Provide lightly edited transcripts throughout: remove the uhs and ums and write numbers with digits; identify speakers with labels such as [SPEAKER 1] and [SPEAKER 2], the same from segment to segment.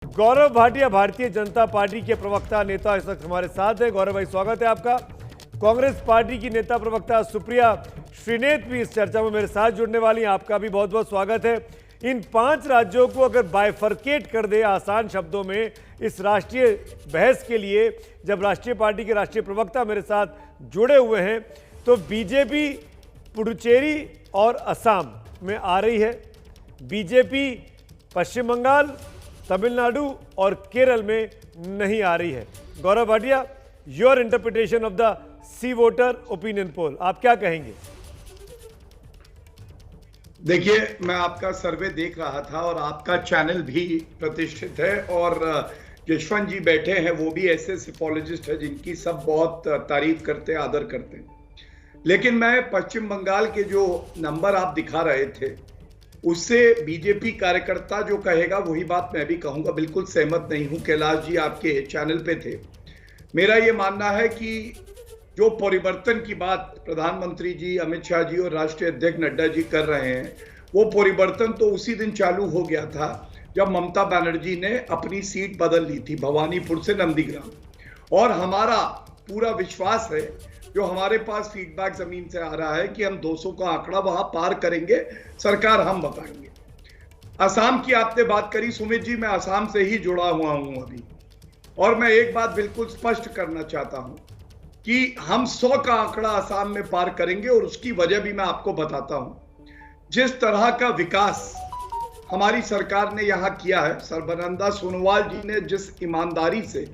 [SPEAKER 1] Gaurav Bhatia Bharatiya Janata party के प्रवक्ता नेता इस वक्त हमारे साथ है। गौरव भाई, स्वागत है आपका। कांग्रेस पार्टी की नेता प्रवक्ता सुप्रिया श्रीनेत भी इस चर्चा में मेरे साथ जुड़ने वाली हैं। आपका भी बहुत बहुत स्वागत है। इन 5 राज्यों को अगर बाइफरकेट कर दे आसान शब्दों में इस राष्ट्रीय बहस के लिए, जब राष्ट्रीय पार्टी के राष्ट्रीय प्रवक्ता मेरे साथ जुड़े हुए हैं, तो बीजेपी पुडुचेरी और असम में आ रही है, बीजेपी पश्चिम बंगाल, तमिलनाडु और केरल में नहीं आ रही है। Gaurav Bhatia, your interpretation of the C voter opinion poll, आप क्या कहेंगे?
[SPEAKER 2] देखिए, मैं आपका सर्वे देख रहा था और आपका चैनल भी प्रतिष्ठित है और यशवंत जी बैठे हैं, वो भी ऐसे सिफोलॉजिस्ट है जिनकी सब बहुत तारीफ करते हैं, आदर करते हैं। लेकिन मैं पश्चिम बंगाल के जो नंबर आप दिखा रहे थे उससे बीजेपी कार्यकर्ता जो कहेगा वही बात मैं भी कहूंगा। बिल्कुल सहमत नहीं हूं। कैलाश जी आपके चैनल पे थे। मेरा ये मानना है कि जो परिवर्तन की बात प्रधानमंत्री जी, अमित शाह जी और राष्ट्रीय अध्यक्ष नड्डा जी कर रहे हैं, वो परिवर्तन तो उसी दिन चालू हो गया था जब ममता बनर्जी ने अपनी सीट बदल ली थी भवानीपुर से नंदीग्राम। और हमारा पूरा विश्वास है, जो हमारे पास फीडबैक जमीन से आ रहा है, कि हम 200 का आंकड़ा वहां पार करेंगे, सरकार हम बताएंगे। असम की आपने बात करी सुमित जी, मैं असम से ही जुड़ा हुआ हूं अभी, और मैं एक बात बिल्कुल स्पष्ट करना चाहता हूं कि हम 100 का आंकड़ा असम में पार करेंगे, और उसकी वजह भी मैं आपको बताता हूं। जिस तरह का विकास हमारी सरकार ने यहां किया है, सर्बानंद सोनोवाल जी ने जिस ईमानदारी से,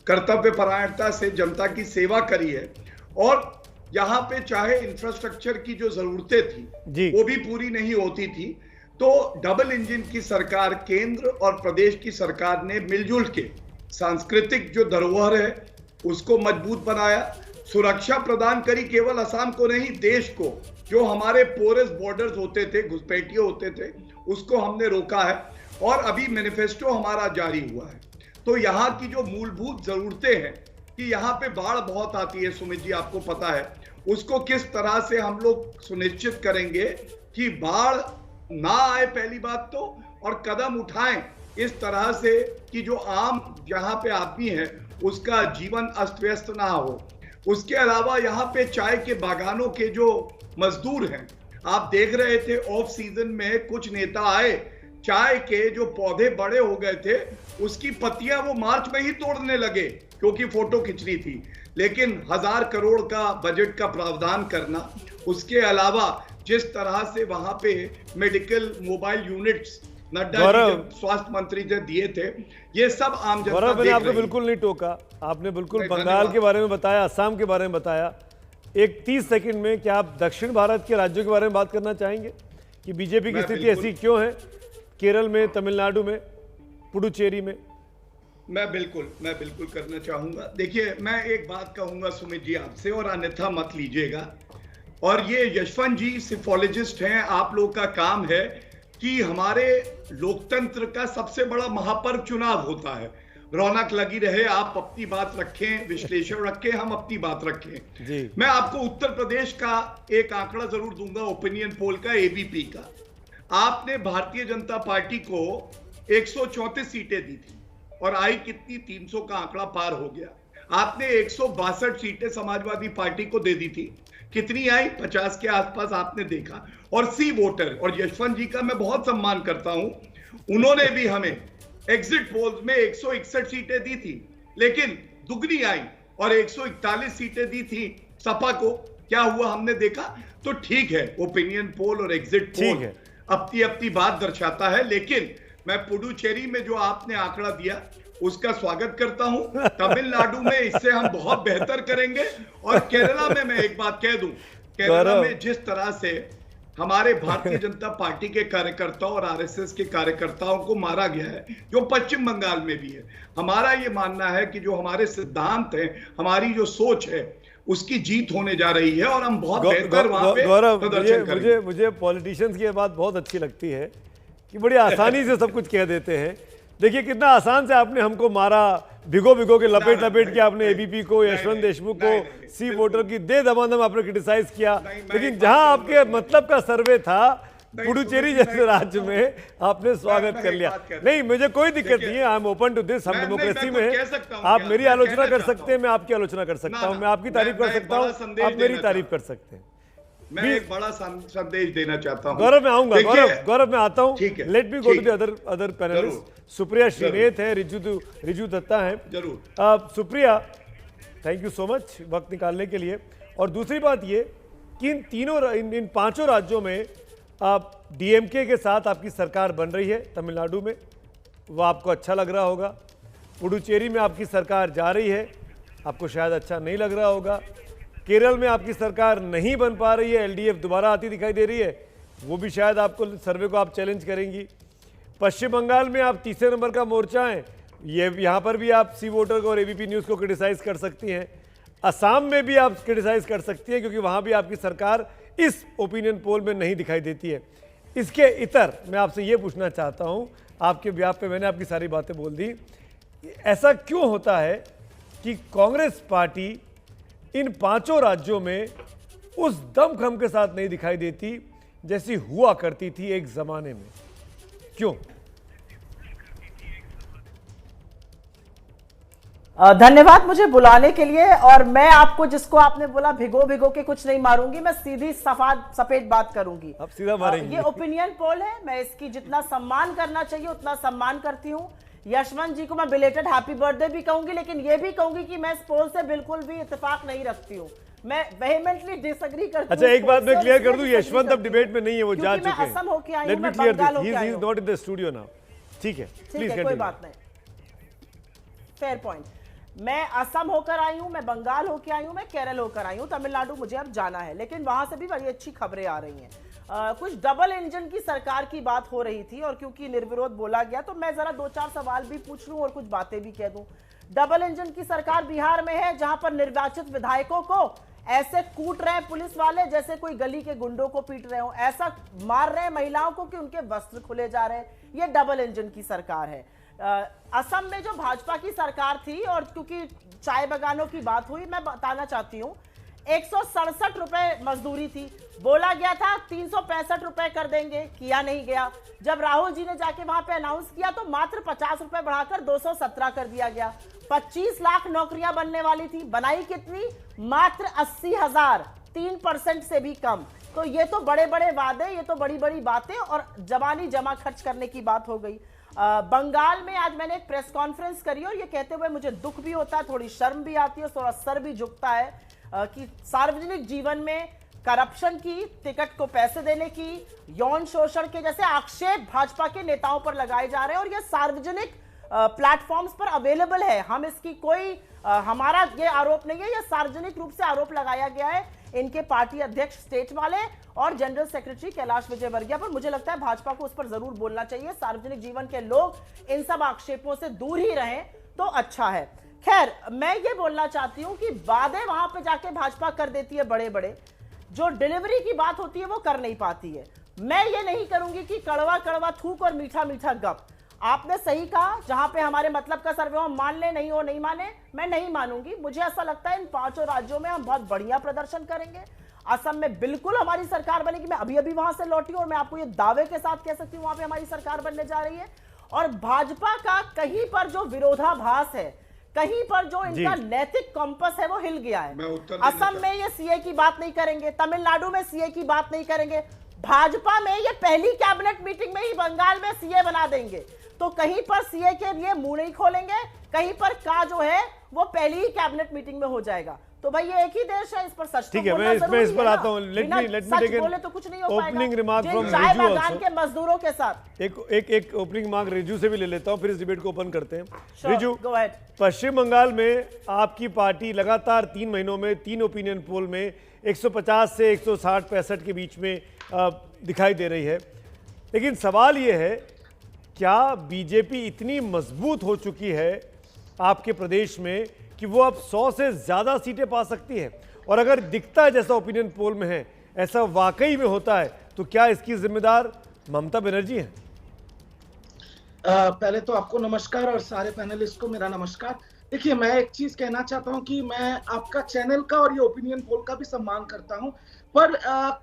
[SPEAKER 2] कर्तव्य परायणता से जनता की सेवा करी है, और यहां पे चाहे इंफ्रास्ट्रक्चर की जो जरूरतें थी वो भी पूरी नहीं होती थी, तो डबल इंजन की सरकार, केंद्र और प्रदेश की सरकार ने मिलजुल के सांस्कृतिक जो धरोहर है उसको मजबूत बनाया, सुरक्षा प्रदान करी, केवल असम को नहीं देश को। जो हमारे पोरस बॉर्डर्स होते थे, घुसपैठिए होते थे, उसको हमने रोका है, और अभी मैनिफेस्टो हमारा जारी हुआ है। तो यहाँ की जो मूलभूत जरूरतें हैं कि यहाँ पे बाढ़ बहुत आती है, सुमित जी आपको पता है, उसको किस तरह से हम लोग सुनिश्चित करेंगे कि बाढ़ ना आए, पहली बात तो, और कदम उठाएं इस तरह से कि जो आम यहाँ पे आदमी है उसका जीवन अस्त व्यस्त ना हो। उसके अलावा यहाँ पे चाय के बागानों के जो मजदूर हैं, आप देख रहे थे ऑफ सीजन में कुछ नेता आए, चाय के जो पौधे बड़े हो गए थे उसकी पत्तियां वो मार्च में ही तोड़ने लगे क्योंकि फोटो खिंचनी थी। लेकिन 1000 करोड़ का बजट का प्रावधान करना, उसके अलावा जिस तरह से वहां पे medical mobile units Nadda ji स्वास्थ्य मंत्री ने दिए थे, ये सब आम जनता देख रही है।
[SPEAKER 1] आपको बिल्कुल नहीं टोका, आपने बिल्कुल बंगाल के बारे में बताया, असम के बारे में बताया। एक 30 सेकंड में क्या आप दक्षिण भारत के राज्यों के बारे में बात करना चाहेंगे कि बीजेपी की स्थिति ऐसी क्यों है, केरल में, तमिलनाडु में, पुडुचेरी में?
[SPEAKER 2] मैं बिल्कुल करना चाहूंगा। देखिए, मैं एक बात कहूंगा सुमित जी आपसे, और अन्यथा मत लीजिएगा। और ये यशवंत जी सिफोलॉजिस्ट हैं, आप लोग का काम है कि हमारे लोकतंत्र का सबसे बड़ा महापर्व चुनाव होता है, रौनक लगी रहे, आप अपनी बात रखें, विश्लेषण रखें, हम अपनी बात रखें। मैं आपको उत्तर प्रदेश का एक आंकड़ा जरूर दूंगा, ओपिनियन पोल का, एबीपी का। आपने भारतीय जनता पार्टी को 134 सीटें दी थी और आई कितनी, 300 का आंकड़ा पार हो गया। आपने 162 सीटें समाजवादी पार्टी को दे दी थी, कितनी आई, 50 के आसपास आपने देखा। और सी वोटर, और यशवंत जी का मैं बहुत सम्मान करता हूं, उन्होंने भी हमें एग्जिट पोल्स में 161 सीटें दी थी, लेकिन दुगनी आई, और 141 सीटें दी थी सपा को। क्या हुआ हमने देखा। तो ठीक है, ओपिनियन पोल और एग्जिट पोल अपनी अपनी बात दर्शाता है, लेकिन मैं पुडुचेरी में जो आपने आंकड़ा दिया उसका स्वागत करता हूं। तमिलनाडु में इससे हम बहुत बेहतर करेंगे, और केरला में मैं एक बात कह दूं, केरला में जिस तरह से हमारे भारतीय जनता पार्टी के कार्यकर्ताओं और आरएसएस के कार्यकर्ताओं को मारा गया है, जो पश्चिम बंगाल में भी है, हमारा ये मानना है कि जो हमारे सिद्धांत हैं, हमारी जो सोच है, उसकी जीत होने जा रही है, और हम बहुत बेहतर वहां पे प्रदर्शन करेंगे।
[SPEAKER 1] मुझे पॉलिटिशियंस की बात बहुत अच्छी लगती है कि बड़ी आसानी से सब कुछ कह देते हैं। देखिए कितना आसान से आपने हमको मारा, भिगो भिगो के लपेट लपेट के आपने एबीपी को, यशवंत देशमुख को, सी वोटर की दे दमादम आपने क्रिटिसाइज किया। लेकिन जहां आपके मतलब का सर्वे था पुडुचेरी जैसे राज्य में आपने स्वागत कर लिया। नहीं, मुझे कोई दिक्कत नहीं है, I am open to this, हम डेमोक्रेसी में हैं। आप मेरी आलोचना कर सकते हैं, मैं आपकी आलोचना कर सकता हूं, मैं आपकी तारीफ कर सकता हूं, आप मेरी तारीफ कर सकते हैं।
[SPEAKER 2] मैं एक बड़ा संदेश देना चाहता हूं।
[SPEAKER 1] गौरव में आऊंगा, गौरव में आता हूं। Let me go to the other panelist. Supriya Shrinate है, रिजू दत्ता है।
[SPEAKER 2] जरूर
[SPEAKER 1] Supriya, thank you so much वक्त निकालने के लिए। और दूसरी बात ये कि इन पांचों राज्यों में आप डीएमके के साथ आपकी सरकार बन रही है। तमिलनाडु में वो आपको अच्छा लग रहा होगा, पुडुचेरी में आपकी सरकार जा रही है, आपको शायद अच्छा नहीं लग रहा होगा, केरल में आपकी सरकार नहीं बन पा रही है, एलडीएफ दोबारा आती दिखाई दे रही है, वो भी शायद आपको सर्वे को आप चैलेंज करेंगी। पश्चिम बंगाल में आप तीसरे नंबर का मोर्चा हैं, ये यहाँ पर भी आप सी वोटर को और एबीपी न्यूज़ को क्रिटिसाइज कर सकती हैं। असम में भी आप क्रिटिसाइज कर सकती हैं क्योंकि वहाँ भी आपकी सरकार इस ओपिनियन पोल में नहीं दिखाई देती है। इसके इतर मैं आपसे ये पूछना चाहता हूँ, आपके ब्याह पे मैंने आपकी सारी बातें बोल दी, ऐसा क्यों होता है कि कांग्रेस पार्टी इन पांचों राज्यों में उस दमखम के साथ नहीं दिखाई देती जैसी हुआ करती थी एक जमाने में? क्यों?
[SPEAKER 3] धन्यवाद मुझे बुलाने के लिए। और मैं आपको, जिसको आपने बोला भिगो भिगो के कुछ नहीं मारूंगी, मैं सीधी सफेद बात करूंगी।
[SPEAKER 1] अब सीधा मारेंगे।
[SPEAKER 3] ये ओपिनियन पोल है, मैं इसकी जितना सम्मान करना चाहिए उतना सम्मान करती हूँ। यशवंत जी को मैं बिलेटेड हैप्पी बर्थडे भी कहूंगी, लेकिन ये भी कहूंगी कि मैं इस पोल से बिल्कुल भी इत्तेफाक नहीं रखती हूँ, मैं वेहेमेंटली डिसएग्री करती हूँ।
[SPEAKER 1] अच्छा, एक बात मैं क्लियर कर दूं, यशवंत अब डिबेट में नहीं है, वो जा चुके हैं।
[SPEAKER 3] असम होके आई हूं,
[SPEAKER 1] let me clear this, he is not in the studio now. ठीक है, प्लीज
[SPEAKER 3] कोई बात नहीं, फेयर पॉइंट। मैं असम होकर आई हूं, मैं बंगाल होकर आई हूं, मैं केरल होकर आई हूं, तमिलनाडु मुझे अब जाना है, लेकिन वहां से भी बड़ी अच्छी खबरें आ रही हैं। कुछ डबल इंजन की सरकार की बात हो रही थी और क्योंकि निर्विरोध बोला गया तो मैं जरा 2-4 सवाल भी पूछ लूं और कुछ बातें भी कह दूं। डबल इंजन की सरकार बिहार में है, जहां पर निर्वाचित विधायकों को ऐसे कूट रहे हैं पुलिस वाले जैसे कोई गली के गुंडों को पीट रहे हो, ऐसा मार रहे हैं महिलाओं को कि उनके वस्त्र खुले जा रहे हैं। ये डबल इंजन की सरकार है। असम में जो भाजपा की सरकार थी, और क्योंकि चाय बागानों की बात हुई, मैं बताना चाहती हूँ, 167 रुपए मजदूरी थी, बोला गया था 365 रुपए कर देंगे, किया नहीं गया। जब राहुल जी ने जाके वहां पे अनाउंस किया तो मात्र 50 रुपए बढ़ाकर 217 कर दिया गया। 25 लाख नौकरियां बनने वाली थी, बनाई कितनी? मात्र 80,000, 3% से भी कम। तो ये तो बड़े बड़े वादे, ये तो बड़ी बड़ी बातें और जवानी जमा खर्च करने की बात हो गई। बंगाल में आज मैंने एक प्रेस कॉन्फ्रेंस करी और ये कहते हुए मुझे दुख भी होता है, थोड़ी शर्म भी आती है, थोड़ा सर भी झुकता है कि सार्वजनिक जीवन में करप्शन की, टिकट को पैसे देने की, यौन शोषण के जैसे आक्षेप भाजपा के नेताओं पर लगाए जा रहे हैं और ये सार्वजनिक प्लेटफॉर्म्स पर अवेलेबल है। हम इसकी कोई हमारा ये आरोप नहीं है, ये सार्वजनिक रूप से आरोप लगाया गया है इनके पार्टी अध्यक्ष स्टेट वाले और जनरल सेक्रेटरी कैलाश विजयवर्गीय पर। मुझे लगता है भाजपा को उस पर जरूर बोलना चाहिए। सार्वजनिक जीवन के लोग इन सब आक्षेपों से दूर ही रहें तो अच्छा है। खैर, मैं ये बोलना चाहती हूं कि वादे वहां पे जाके भाजपा कर देती है बड़े बड़े, जो डिलीवरी की बात होती है वो कर नहीं पाती है। मैं ये नहीं करूंगी कि कड़वा कड़वा थूक और मीठा मीठा गप। आपने सही कहा, जहां पे हमारे मतलब का सर्वे हो मान ले, नहीं हो नहीं माने, मैं नहीं मानूंगी। मुझे ऐसा लगता है इन 5 राज्यों में हम बहुत बढ़िया प्रदर्शन करेंगे। असम में बिल्कुल हमारी सरकार बनेगी, मैं अभी अभी वहां से लौटी और मैं आपको ये दावे के साथ कह सकती हूं वहां पे हमारी सरकार बनने जा रही है। और भाजपा का कहीं पर जो विरोधाभास है, कहीं पर जो इनका नैतिक कॉम्पस है वो हिल गया है। असम में ये सीए की बात नहीं करेंगे, तमिलनाडु में सीए की बात नहीं करेंगे, भाजपा में ये पहली कैबिनेट मीटिंग में ही बंगाल में सीए बना देंगे। तो कहीं पर सीए के लिए मुंह नहीं खोलेंगे, कहीं पर का जो है वो पहली ही कैबिनेट मीटिंग में हो जाएगा। तो भाई ये एक ही देश है, इस पर सच
[SPEAKER 1] ठीक है, मैं इस पर आता हूं। लेट मी टेक
[SPEAKER 3] बोले तो कुछ नहीं हो पाएगा।
[SPEAKER 1] ओपनिंग रिमार्क फ्रॉम
[SPEAKER 3] चाय बागान के मजदूरों के साथ
[SPEAKER 1] एक ओपनिंग रिमार्क रिजू से भी ले लेता हूं, फिर इस डिबेट को ओपन करते हैं। Riju,
[SPEAKER 3] go ahead.
[SPEAKER 1] पश्चिम बंगाल में आपकी पार्टी लगातार 3 महीनों में 3 ओपिनियन पोल में 150 से 160-65 के बीच में दिखाई दे रही है। लेकिन सवाल यह है, क्या बीजेपी इतनी मजबूत हो चुकी है आपके प्रदेश में कि वो अब 100 से ज्यादा सीटें पा सकती है? और अगर दिखता है जैसा ओपिनियन पोल में है, ऐसा वाकई में होता है, तो क्या इसकी जिम्मेदार ममता बनर्जी है?
[SPEAKER 4] पहले तो आपको नमस्कार और सारे पैनलिस्ट को मेरा नमस्कार। देखिए, मैं एक चीज कहना चाहता हूं कि मैं आपका चैनल का और ये ओपिनियन पोल का भी सम्मान करता हूं। पर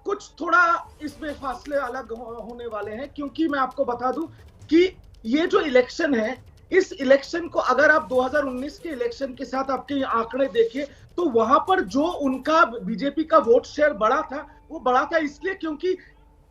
[SPEAKER 4] कुछ थोड़ा इसमें फासले अलग होने वाले हैं, क्योंकि मैं आपको बता दूं कि ये जो इलेक्शन है, इस इलेक्शन को अगर आप 2019 के इलेक्शन के साथ आपके आंकड़े देखें तो वहां पर जो उनका बीजेपी का वोट शेयर बढ़ा था, वो बढ़ा था इसलिए क्योंकि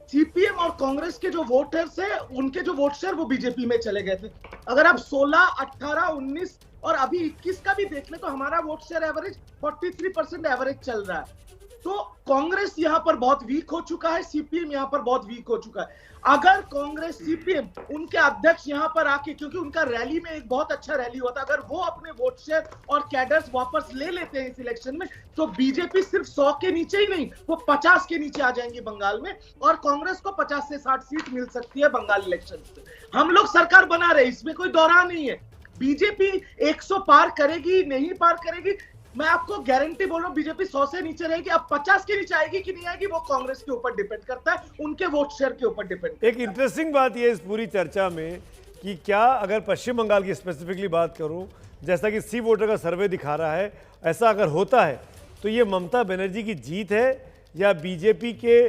[SPEAKER 4] सीपीएम और कांग्रेस के जो वोटर्स है, उनके जो वोट शेयर वो बीजेपी में चले गए थे। अगर आप 16, 18, 19 और अभी 21 का भी देख ले तो हमारा वोट शेयर एवरेज 43% एवरेज चल रहा है। तो कांग्रेस यहां पर बहुत वीक हो चुका है, सीपीएम यहां पर बहुत वीक हो चुका है। अगर कांग्रेस, सीपीएम, उनके अध्यक्ष यहां पर आके, क्योंकि उनका रैली में एक बहुत अच्छा रैली हुआ था, अगर वो अपने वोट शेयर और कैडर्स वापस ले लेते हैं इस इलेक्शन में, तो बीजेपी सिर्फ 100 के नीचे ही नहीं, वो 50 के नीचे आ जाएंगी बंगाल में, और कांग्रेस को 50 से 60 सीट मिल सकती है बंगाल इलेक्शन से। हम लोग सरकार बना रहे, इसमें कोई दौरान नहीं है। बीजेपी 100 पार करेगी, नहीं पार करेगी, मैं आपको गारंटी बोल रहा हूं, बीजेपी 100 से नीचे रहेगी। अब 50 के नीचे आएगी कि नहीं आएगी, वो कांग्रेस के ऊपर डिपेंड करता है, उनके वोट शेयर के ऊपर डिपेंड।
[SPEAKER 1] एक इंटरेस्टिंग बात यह इस पूरी चर्चा में कि क्या, अगर पश्चिम बंगाल की स्पेसिफिकली बात करूं, जैसा कि सी वोटर का सर्वे दिखा रहा है, ऐसा अगर होता है तो ये ममता बनर्जी की जीत है या बीजेपी के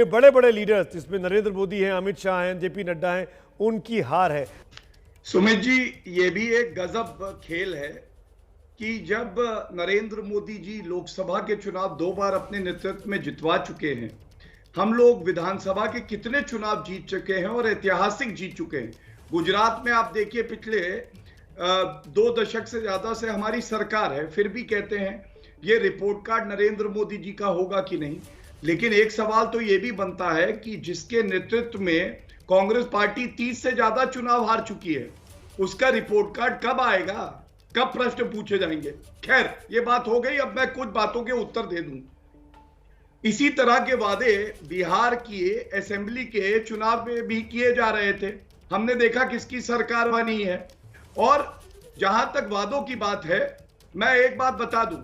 [SPEAKER 1] बड़े बड़े लीडर्स, जिसमें नरेंद्र मोदी हैं, अमित शाह हैं, जेपी नड्डा हैं, उनकी हार है?
[SPEAKER 2] सुमित जी, ये भी एक गजब खेल है कि जब नरेंद्र मोदी जी लोकसभा के चुनाव 2 बार अपने नेतृत्व में जितवा चुके हैं, हम लोग विधानसभा के कितने चुनाव जीत चुके हैं और ऐतिहासिक जीत चुके हैं। गुजरात में आप देखिए, पिछले 2 दशक से ज्यादा से हमारी सरकार है, फिर भी कहते हैं ये रिपोर्ट कार्ड नरेंद्र मोदी जी का होगा कि नहीं। लेकिन एक सवाल तो ये भी बनता है कि जिसके नेतृत्व में कांग्रेस पार्टी 30 से ज्यादा चुनाव हार चुकी है, उसका रिपोर्ट कार्ड कब आएगा, कब प्रश्न पूछे जाएंगे। खैर, ये बात हो गई, अब मैं कुछ बातों के उत्तर दे दूं। इसी तरह के वादे बिहार की असेंबली के चुनाव में भी किए जा रहे थे। हमने देखा किसकी सरकार बनी है। और जहां तक वादों की बात है, मैं एक बात बता दूं,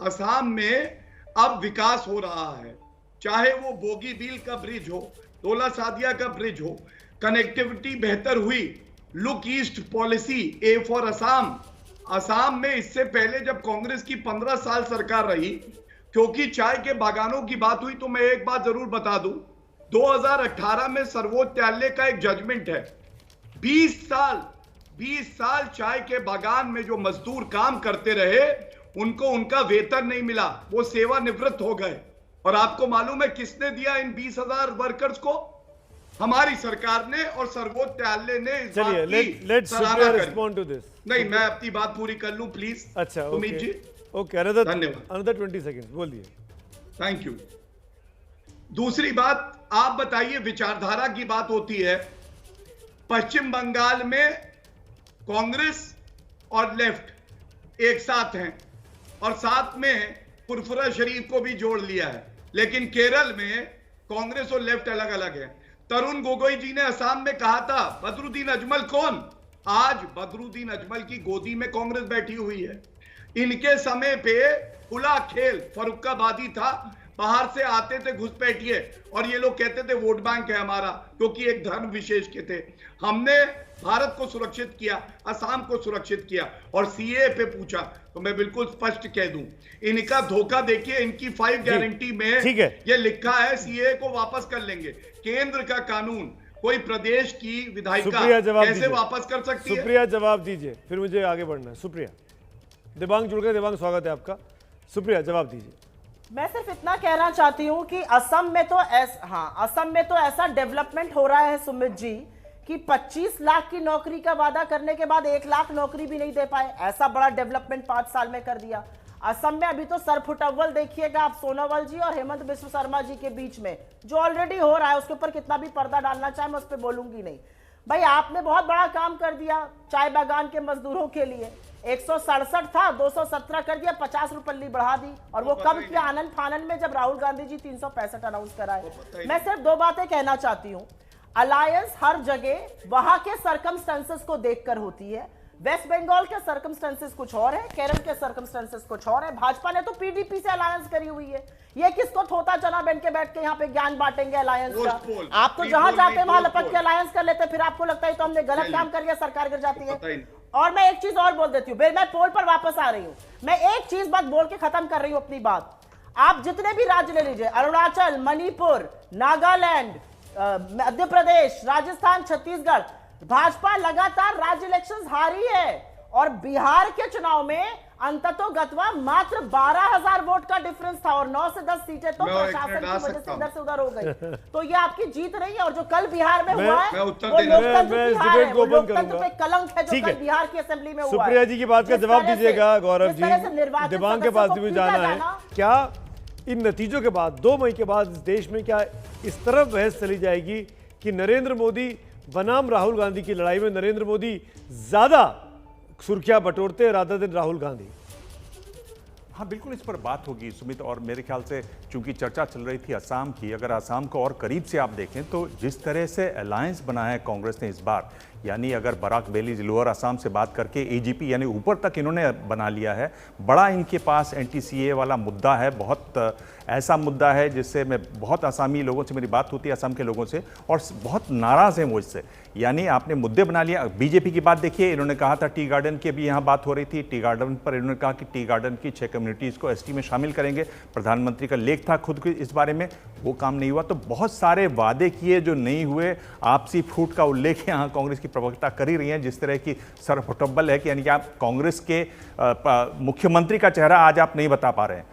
[SPEAKER 2] असम में अब विकास हो रहा है, चाहे वो बोगीबील का ब्रिज हो, तोला सादिया का ब्रिज हो, कनेक्टिविटी बेहतर हुई। Look east policy, A for Assam. Assam में इससे पहले जब कांग्रेस की 15 साल सरकार रही, क्योंकि चाय के बागानों की बात हुई, तो मैं एक बात जरूर बता दूं, 2018 में सर्वोच्च न्यायालय का एक जजमेंट है, 20 साल चाय के बागान में जो मजदूर काम करते रहे, उनको उनका वेतन नहीं मिला, वो सेवानिवृत्त हो गए। और आपको मालूम है किसने दिया इन 20,000 वर्कर्स को? हमारी सरकार ने, और सर्वोच्च न्यायालय ने इस बात की सराहना करी। नहीं, मैं अपनी बात पूरी कर लूं प्लीज।
[SPEAKER 1] अच्छा,
[SPEAKER 2] सुमित जी,
[SPEAKER 1] ओके, धन्यवाद। अनदर 20 सेकंड बोलिए।
[SPEAKER 2] Thank you. दूसरी बात, आप बताइए, विचारधारा की बात होती है, पश्चिम बंगाल में कांग्रेस और लेफ्ट एक साथ हैं, और साथ में फुरफुरा शरीफ को भी जोड़ लिया है। लेकिन केरल में कांग्रेस और लेफ्ट अलग अलग है। तरुण गोगोई जी ने असम में कहा था, बदरुद्दीन अजमल कौन? आज बदरुद्दीन अजमल की गोदी में कांग्रेस बैठी हुई है। इनके समय पे खुला खेल फर्रुखाबादी था, बाहर से आते थे घुसपैठिए, और ये लोग कहते थे वोट बैंक है हमारा, क्योंकि एक धर्म विशेष के थे। हमने भारत को सुरक्षित किया, असम को सुरक्षित किया, और सीए पे पूछा तो मैं बिल्कुल स्पष्ट कह दूं, इनका धोखा देखिए, इनकी 5 गारंटी में ये लिखा है सीए को वापस कर लेंगे। केंद्र का कानून कोई प्रदेश की विधायिका कैसे वापस कर सकती है?
[SPEAKER 1] सुप्रिया, जवाब दीजिए, फिर मुझे आगे बढ़ना है। सुप्रिया, दिबांग जुड़ गए। दिबांग, स्वागत है आपका। सुप्रिया, जवाब दीजिए।
[SPEAKER 3] मैं सिर्फ इतना कहना चाहती हूं कि असम में तो ऐसा डेवलपमेंट हो रहा है सुमित जी कि 25 लाख की नौकरी का वादा करने के बाद 1 लाख नौकरी भी नहीं दे पाए। ऐसा बड़ा डेवलपमेंट 5 साल में कर दिया। असम में अभी तो सरफुटअव्वल देखिएगा आप सोनोवाल जी और हेमंत बिस्व शर्मा जी के बीच में, जो ऑलरेडी हो रहा है, उसके ऊपर कितना भी पर्दा डालना चाहे मैं उस पर बोलूंगी नहीं। भाई, आपने बहुत बड़ा काम कर दिया चाय बागान के मजदूरों के लिए। 167 था, 217 कर दिया, 50 रुपये बढ़ा दी। और वो कब किया? आनंद फानन में, जब राहुल गांधी जी 365 अनाउंस कराए। मैं सिर्फ 2 बातें कहना चाहती हूँ। अलायंस हर जगह वहां के सर्कमस्टेंसेस को देखकर होती है। वेस्ट बंगाल के सर्कमस्टेंसेस कुछ और है, केरल के सर्कमस्टेंसेस कुछ और है। भाजपा ने तो पीडीपी से अलायंस करी हुई है। ये किसको थोता चना बैठ के यहाँ पे ज्ञान बांटेंगे अलायंस का? आप तो जहां जाते हैं वहां लपक के अलायंस कर लेते, फिर आपको लगता है तो हमने गलत काम कर लिया, सरकार गिर जाती है। और मैं एक चीज और बोल देती हूँ, मैं पोल पर वापस आ रही हूँ। मैं एक चीज बात बोल के खत्म कर रही हूँ अपनी बात। आप जितने भी राज्य ले लीजिए, अरुणाचल, मणिपुर, नागालैंड, मध्य प्रदेश, राजस्थान, छत्तीसगढ़, भाजपा लगातार राज्य इलेक्शंस हारी है। और बिहार के चुनाव में अंततोगत्वा मात्र 12,000 वोट का डिफरेंस था और 9 से 10 सीटें तो प्रशासन की वजह से इधर से उधर हो गई। तो ये आपकी जीत नहीं है। और जो कल बिहार में हुआ है वो लोकतंत्र की हार है, वो लोकतंत्र पे कलंक है जो कल बिहार की असेंबली में हुआ है।
[SPEAKER 1] सुप्रिया जी की बात का जवाब दीजिएगा गौरव जी, दिमाग के पास भी जाना है। क्या इन नतीजों के बाद 2 मई के बाद इस देश में क्या इस तरफ बहस चली जाएगी कि नरेंद्र मोदी बनाम राहुल गांधी की लड़ाई में नरेंद्र मोदी ज्यादा सुर्खियां बटोरते रादर देन राहुल गांधी?
[SPEAKER 5] हाँ, बिल्कुल इस पर बात होगी सुमित। और मेरे ख्याल से चूंकि चर्चा चल रही थी असम की, अगर असम को और करीब से आप देखें तो जिस तरह से अलायंस बनाया है कांग्रेस ने इस बार, यानी अगर बराक वैली लोअर असम से बात करके एजीपी यानी ऊपर तक इन्होंने बना लिया है। बड़ा इनके पास एंटी-सीए वाला मुद्दा है, बहुत ऐसा मुद्दा है जिससे मैं बहुत असमी लोगों से मेरी बात होती है, असम के लोगों से, और बहुत नाराज़ हैं वो इससे। यानी आपने मुद्दे बना लिया। बीजेपी की बात देखिए, इन्होंने कहा था टी गार्डन की भी यहाँ बात हो रही थी, टी गार्डन पर इन्होंने कहा कि टी गार्डन की 6 कम्युनिटीज़ को एसटी में शामिल करेंगे। प्रधानमंत्री का लेख था खुद इस बारे में, वो काम नहीं हुआ। तो बहुत सारे वादे किए जो नहीं हुए। आपसी फूट का उल्लेख यहाँ कांग्रेस की प्रवक्ता कर ही रही हैं, जिस तरह की सरफुटबल है कि यानी कि आप कांग्रेस के मुख्यमंत्री का चेहरा आज आप नहीं बता पा रहे हैं।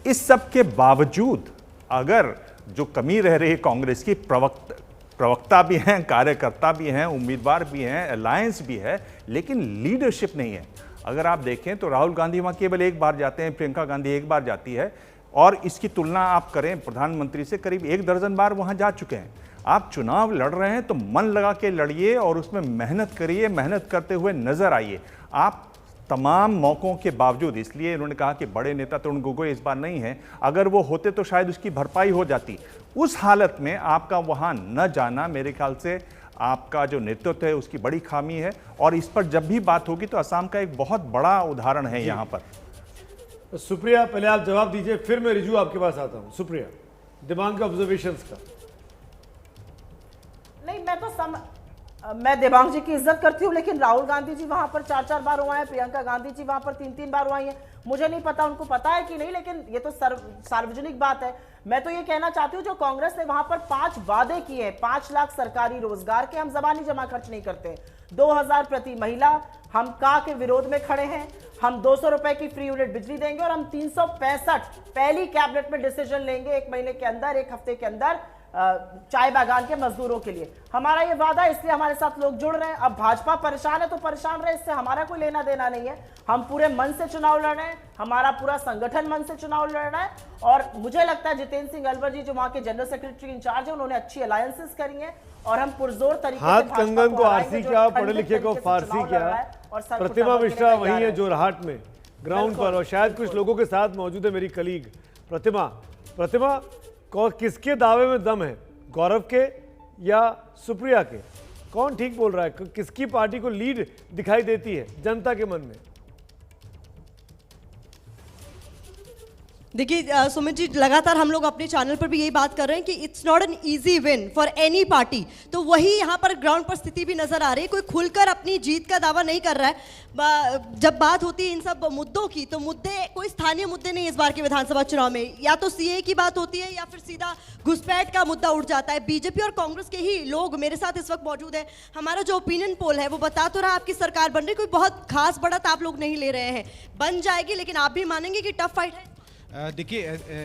[SPEAKER 5] इस सब के बावजूद अगर जो कमी रह रही है कांग्रेस की, प्रवक्ता भी हैं, कार्यकर्ता भी हैं, उम्मीदवार भी हैं, अलायंस भी है, लेकिन लीडरशिप नहीं है। अगर आप देखें तो राहुल गांधी वहाँ केवल एक बार जाते हैं, प्रियंका गांधी एक बार जाती है, और इसकी तुलना आप करें प्रधानमंत्री से, करीब 1 दर्जन बार वहाँ जा चुके हैं। आप चुनाव लड़ रहे हैं तो मन लगा के लड़िए और उसमें मेहनत करिए, मेहनत करते हुए नजर आइए। आप तमाम मौकों के बावजूद, इसलिए इन्होंने कहा कि बड़े नेता तरुण गोगोई इस बार नहीं है, अगर वो होते तो शायद उसकी भरपाई हो जाती। उस हालत में आपका वहां न जाना मेरे ख्याल से आपका जो नेतृत्व है उसकी बड़ी खामी है। और इस पर जब भी बात होगी तो असम का एक बहुत बड़ा उदाहरण है यहाँ पर।
[SPEAKER 1] सुप्रिया, पहले आप जवाब दीजिए, फिर मैं रिजू आपके पास आता हूँ। सुप्रिया, दिमाग के ऑब्जर्वेशंस का।
[SPEAKER 3] नहीं, मैं देवांग जी की इज्जत करती हूँ, लेकिन राहुल गांधी जी वहां पर 4-4 बार हुआ है, प्रियंका गांधी जी वहां पर 3-3 बार हुई है। मुझे नहीं पता उनको पता है कि नहीं, लेकिन ये तो सार्वजनिक बात है। मैं तो ये कहना चाहती हूँ, जो कांग्रेस ने वहां पर 5 वादे किए हैं, 5 लाख सरकारी रोजगार के, हम जबानी जमा खर्च नहीं करते, 2,000 प्रति महिला, हम का के विरोध में खड़े हैं, हम 200 रुपए की फ्री यूनिट बिजली देंगे और हम 365 पहली कैबिनेट में डिसीजन लेंगे 1 महीने के अंदर, 1 हफ्ते के अंदर, चाय बागान के मजदूरों के लिए। हमारा ये वादा है, इसलिए हमारे साथ लोग जुड़ रहे हैं। अब भाजपा परेशान है तो परेशान रहे, इससे हमारा कोई लेना देना नहीं है। हम पूरे मन से चुनाव लड़ रहे हैं, हमारा पूरा संगठन मन से चुनाव लड़ रहा है। और मुझे लगता है जितेंद्र सिंह अलवर जी जो वहां के जनरल सेक्रेटरी इंचार्ज है, उन्होंने अच्छी अलायंसेस करी हैं और हम पुरजोर तरीके से
[SPEAKER 1] हाथ कंगन को आरसी क्या, पढ़े लिखे को फारसी क्या। प्रतिमा मिश्रा वही है जोरहाट में ग्राउंड पर, और शायद कुछ लोगों के साथ मौजूद है मेरी कलीग प्रतिमा। किसके दावे में दम है, गौरव के या सुप्रिया के? कौन ठीक बोल रहा है? किसकी पार्टी को लीड दिखाई देती है जनता के मन में?
[SPEAKER 6] देखिए सुमित जी, लगातार हम लोग अपने चैनल पर भी यही बात कर रहे हैं कि it's not an easy win for any party. तो वही यहाँ पर ग्राउंड पर स्थिति भी नजर आ रही है। कोई खुलकर अपनी जीत का दावा नहीं कर रहा है। जब बात होती है इन सब मुद्दों की, तो मुद्दे कोई स्थानीय मुद्दे नहीं इस बार के विधानसभा चुनाव में। या तो सीए की बात होती है या फिर सीधा घुसपैठ का मुद्दा उठ जाता है। बीजेपी और कांग्रेस के ही लोग मेरे साथ इस वक्त मौजूद है। हमारा जो ओपिनियन पोल है वो बता तो रहा आपकी सरकार बन रही, कोई बहुत खास बढ़त आप लोग नहीं ले रहे हैं। बन जाएगी, लेकिन आप भी मानेंगे कि टफ फाइट है।
[SPEAKER 7] देखिए,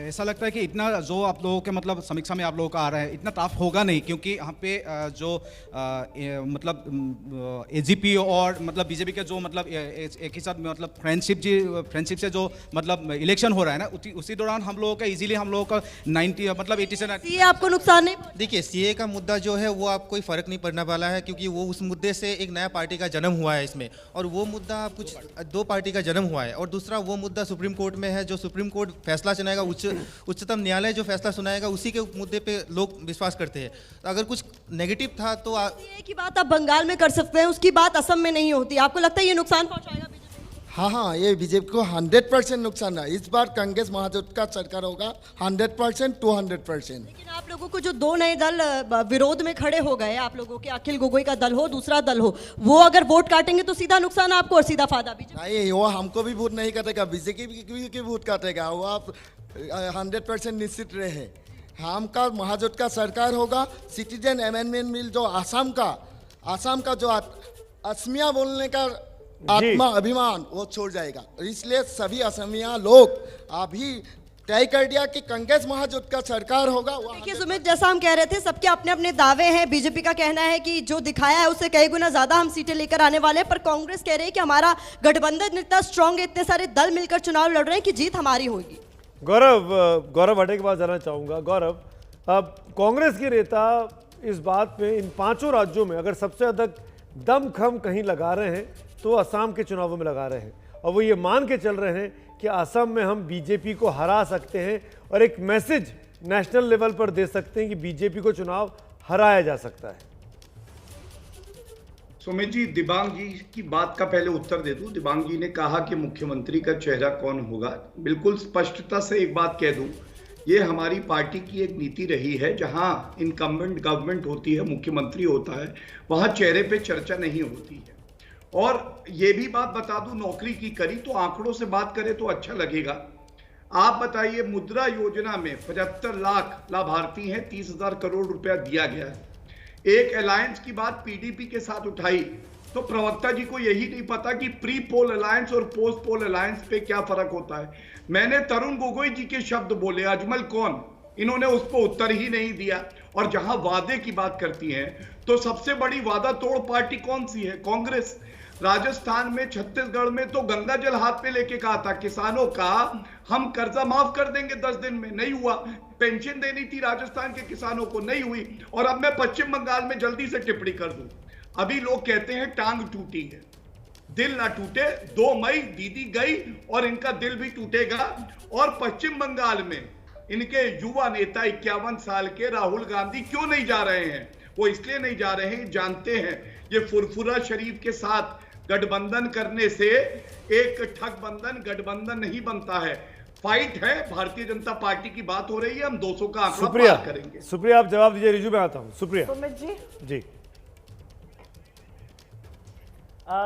[SPEAKER 7] ऐसा लगता है कि इतना जो आप लोगों के मतलब समीक्षा में आप लोगों का आ रहा है, इतना टफ होगा नहीं, क्योंकि यहाँ पे जो मतलब एजीपी और मतलब बीजेपी के जो मतलब एक ही साथ मतलब फ्रेंडशिप से जो मतलब इलेक्शन हो रहा है ना, उसी दौरान हम लोगों का इजीली हम लोगों का 90 मतलब 80 से 90।
[SPEAKER 6] ये आपको नुकसान नहीं?
[SPEAKER 8] देखिए, सीए का मुद्दा जो है वो आप कोई फर्क नहीं पड़ने वाला है, क्योंकि वो उस मुद्दे से एक नया पार्टी का जन्म हुआ है इसमें, और वो मुद्दा कुछ 2 पार्टी का जन्म हुआ है। और दूसरा वो मुद्दा सुप्रीम कोर्ट में है, जो सुप्रीम कोर्ट फैसला सुनाएगा, उच्चतम न्यायालय जो फैसला सुनाएगा, उसी के मुद्दे पे लोग विश्वास करते हैं। तो अगर कुछ नेगेटिव था तो
[SPEAKER 6] ये की बात आप बंगाल में कर सकते हैं, उसकी बात असम में नहीं होती। आपको लगता है ये नुकसान पहुंचाएगा बीजेपी?
[SPEAKER 9] हाँ, ये बीजेपी को 100% नुकसान है। इस बार कांग्रेस महाजोट का सरकार होगा 100% 200%।
[SPEAKER 6] लेकिन आप लोगों को जो 2 नए दल विरोध में खड़े हो गए, आप लोगों के अखिल गोगोई का दल हो, दूसरा दल हो, वो अगर वोट काटेंगे तो सीधा नुकसान आपको और सीधा फायदा बीजेपी।
[SPEAKER 9] नहीं, वो हमको भी वोट नहीं काटेगा, बीजेपी की वोट काटेगा। वो आप 100% निश्चित रहे। हम का महाजोट का सरकार होगा, सिटीजन अमेंडमेंट बिल जो आसाम का जो असमिया बोलने का आत्मा अभिमान वो छोड़ जाएगा। इसलिए सभी असमिया लोग अभी तय कर दिया कि कांग्रेस महाजोट का सरकार होगा।
[SPEAKER 6] देखिए सुमित, जैसा हम कह रहे थे, सबके अपने अपने दावे हैं। बीजेपी का कहना है कि जो दिखाया है उससे कई गुना ज्यादा हम सीटें लेकर आने वाले हैं, पर कांग्रेस कह रही है कि हमारा गठबंधन इतना स्ट्रांग है, इतने सारे दल मिलकर चुनाव लड़ रहे हैं कि जीत हमारी होगी।
[SPEAKER 1] गौरव हटे के पास जाना चाहूंगा। गौरव, अब कांग्रेस के नेता इस बात में इन 5 राज्यों में अगर सबसे अधिक दमखम कहीं लगा रहे हैं तो असम के चुनावों में लगा रहे हैं, और वो ये मान के चल रहे हैं कि असम में हम बीजेपी को हरा सकते हैं और एक मैसेज नेशनल लेवल पर दे सकते हैं कि बीजेपी को चुनाव हराया जा सकता है।
[SPEAKER 2] सुमित जी, दिबांग जी की बात का पहले उत्तर दे दूं। दिबांग जी ने कहा कि मुख्यमंत्री का चेहरा कौन होगा। बिल्कुल स्पष्टता से एक बात कह दूं, ये हमारी पार्टी की एक नीति रही है, जहां इनकम्बेंट गवर्नमेंट होती है, मुख्यमंत्री होता है, वहां चेहरे पे चर्चा नहीं होती है। और ये भी बात बता दूं, नौकरी की करी तो आंकड़ों से बात करें तो अच्छा लगेगा। आप बताइए, मुद्रा योजना में 75 लाख लाभार्थी हैं, 30,000 करोड़ रुपया दिया गया है। एक अलायंस की बात पीडीपी के साथ उठाई तो प्रवक्ता जी को यही नहीं पता कि प्री पोल अलायंस और पोस्ट पोल अलायंस पे क्या फर्क होता है। मैंने तरुण गोगोई जी के शब्द बोले, अजमल कौन, इन्होंने उस पर उत्तर ही नहीं दिया। और जहां वादे की बात करती हैं तो सबसे बड़ी वादा तोड़ पार्टी कौन सी है? कांग्रेस। राजस्थान में, छत्तीसगढ़ में तो गंगा जल हाथ पे लेके कहा था किसानों का हम कर्जा माफ कर देंगे 10 दिन में, नहीं हुआ। पेंशन देनी थी राजस्थान के किसानों को, नहीं हुई। और अब मैं पश्चिम बंगाल में जल्दी से टिप्पणी कर दूं, अभी लोग कहते हैं टांग टूटी है, दिल ना टूटे। 2 मई दीदी गई और इनका दिल भी टूटेगा। और पश्चिम बंगाल में इनके युवा नेता 51 साल के राहुल गांधी क्यों नहीं जा रहे हैं? वो इसलिए नहीं जा रहे हैं, जानते हैं ये फुरफुरा शरीफ के साथ गठबंधन करने से एक ठगबंधन गठबंधन नहीं बनता है। फाइट है, भारतीय जनता पार्टी की बात हो रही है, हम 200 का आंकड़ा पार करेंगे।
[SPEAKER 1] सुप्रिया, आप जवाब दीजिए, रिजू में आता हूं। सुप्रिया।
[SPEAKER 3] सुमित
[SPEAKER 1] जी,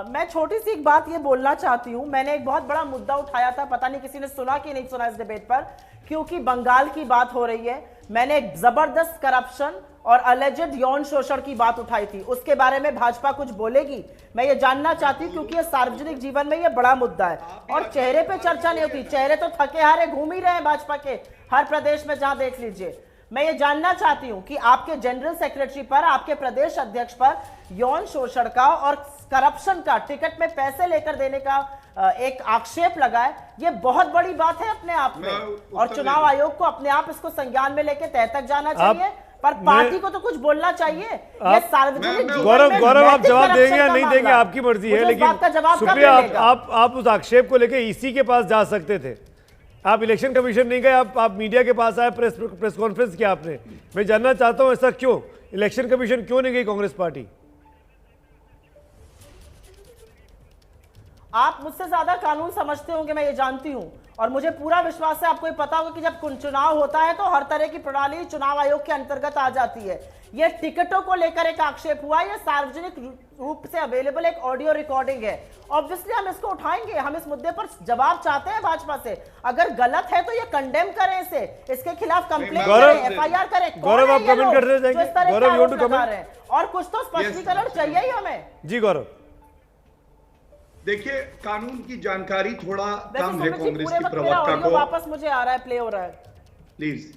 [SPEAKER 3] मैं छोटी सी एक बात ये बोलना चाहती हूं। मैंने एक बहुत बड़ा मुद्दा उठाया था, पता नहीं किसी ने सुना कि नहीं सुना इस डिबेट पर, क्योंकि बंगाल की बात हो रही है। मैंने एक जबरदस्त करप्शन और अलेजेड यौन शोषण की बात उठाई थी, उसके बारे में भाजपा कुछ बोलेगी? मैं ये जानना चाहती हूँ, क्योंकि ये सार्वजनिक जीवन में ये बड़ा मुद्दा है और चेहरे पे चर्चा नहीं होती। चेहरे तो थके हारे घूम ही रहे हैं भाजपा के हर प्रदेश में, जहां देख लीजिए। मैं ये जानना चाहती हूं कि आपके जनरल सेक्रेटरी पर, आपके प्रदेश अध्यक्ष पर यौन शोषण का और करप्शन का, में पैसे लेकर देने का एक आक्षेप लगाए, ये बहुत बड़ी बात है अपने आप में। और चुनाव आयोग को अपने आप इसको संज्ञान में लेके तय तक जाना चाहिए, पर पार्टी को तो कुछ बोलना चाहिए। ये सार्वजनिक
[SPEAKER 1] गौरव आप जवाब देंगे या नहीं देंगे आपकी मर्जी है, लेकिन सुप्रिया आप उस आक्षेप को लेके इसी के पास जा सकते थे। आप इलेक्शन कमीशन नहीं गए, आप मीडिया के पास आए, प्रेस कॉन्फ्रेंस किया आपने। मैं जानना चाहता हूं ऐसा क्यों? इलेक्शन कमीशन क्यों नहीं गई कांग्रेस पार्टी?
[SPEAKER 3] आप मुझसे ज्यादा कानून समझते होंगे, मैं ये जानती हूं, और मुझे पूरा विश्वास है आपको ये पता होगा कि जब चुनाव होता है तो हर तरह की प्रणाली चुनाव आयोग के अंतर्गत आ जाती है। ये टिकटों को लेकर एक आक्षेप हुआ, ये सार्वजनिक रूप से अवेलेबल एक ऑडियो रिकॉर्डिंग है। ऑब्वियसली हम इसको उठाएंगे, हम इस मुद्दे पर जवाब चाहते हैं भाजपा से। अगर गलत है तो ये कंडेम करें, इसे, इसके खिलाफ कंप्लेंट करें, FIR करें।
[SPEAKER 1] गौरव, आप कमेंट कर रहे हैं? गौरव, यू वांट टू कमेंट?
[SPEAKER 3] और कुछ तो स्पष्टीकरण चाहिए ही हमें।
[SPEAKER 1] जी गौरव।
[SPEAKER 2] देखिए, कानून की जानकारी थोड़ा कम है कांग्रेस की प्रवक्ता को।
[SPEAKER 3] वापस मुझे आ रहा है, प्ले हो रहा है
[SPEAKER 2] प्लीज।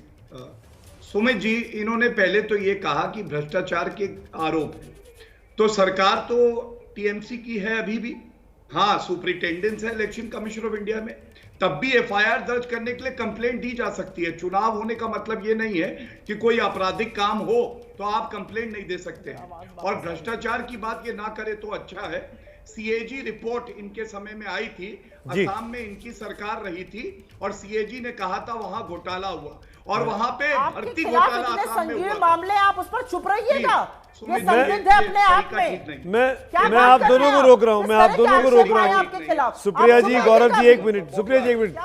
[SPEAKER 2] सुमित जी, इन्होंने पहले तो ये कहा कि भ्रष्टाचार के आरोप है, तो सरकार तो टीएमसी की है अभी भी। हाँ, सुपरिटेंडेंस है इलेक्शन कमीशन ऑफ इंडिया में, तब भी FIR दर्ज करने के लिए कंप्लेंट दी जा सकती है। चुनाव होने का मतलब ये नहीं है कि कोई आपराधिक काम हो तो आप कंप्लेंट नहीं दे सकते। और भ्रष्टाचार की बात ये ना करे तो अच्छा है। CAG रिपोर्ट इनके समय में आई थी, असम में इनकी सरकार रही थी और CAG ने कहा था वहां घोटाला हुआ, और वहां पे भर्ती घोटाला असम में हुआ।
[SPEAKER 3] मामले आप उस पर चुप रहिएगा, ये संदिग्ध है अपने आप में।
[SPEAKER 1] मैं आप दोनों को रोक रहा हूं, मैं आप दोनों को रोक रहा हूं। सुप्रिया जी, गौरव जी, 1 मिनट। सुप्रिया जी, 1 मिनट।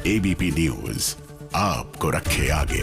[SPEAKER 10] ABP न्यूज आपको रखे आगे।